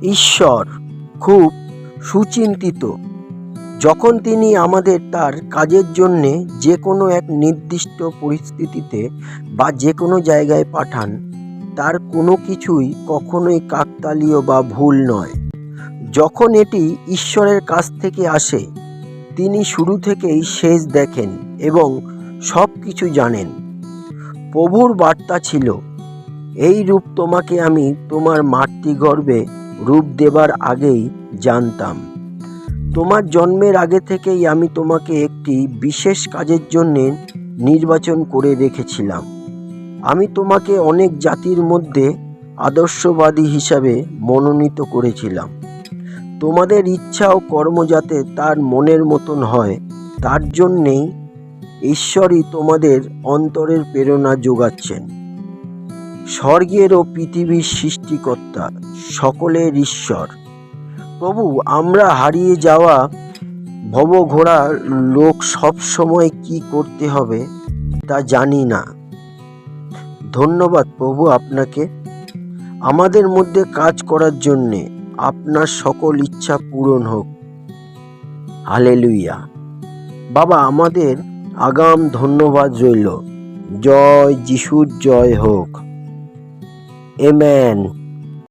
ঈশ্বর খুব সুচিন্তিত। যখন তিনি আমাদের তার কাজের জন্যে যে কোনো এক নির্দিষ্ট পরিস্থিতিতে বা যে কোনো জায়গায় পাঠান, তার কোনো কিছুই কখনোই কাকতালীয় বা ভুল নয়। যখন এটি ঈশ্বরের কাছ থেকে আসে, তিনি শুরু থেকেই শেষ দেখেন এবং সব কিছু জানেন। প্রভুর বার্তা ছিল, এই রূপ তোমাকে আমি তোমার মাতৃগর্ভে রূপ দেবার আগেই জানতাম। তোমার জন্মের আগে থেকেই আমি তোমাকে একটি বিশেষ কাজের জন্যে নির্বাচন করে রেখেছিলাম। আমি তোমাকে অনেক জাতির মধ্যে আদর্শবাদী হিসাবে মনোনীত করেছিলাম। তোমাদের ইচ্ছা ও কর্ম যাতে তার মনের মতন হয়, তার জন্যেই ঈশ্বরই তোমাদের অন্তরের প্রেরণা যোগাচ্ছেন। স্বর্গের ও পৃথিবীর সৃষ্টিকর্তা, সকলের ঈশ্বর। প্রভু, আমরা হারিয়ে যাওয়া ভবঘোড়া লোক সব সময় কি করতে হবে তা জানি না। ধন্যবাদ প্রভু আপনাকে আমাদের মধ্যে কাজ করার জন্যে। আপনার সকল ইচ্ছা পূরণ হোক। হালেলুয়া। বাবা, আমাদের আগাম ধন্যবাদ রইল। জয় যিশুর জয় হোক। আমেন।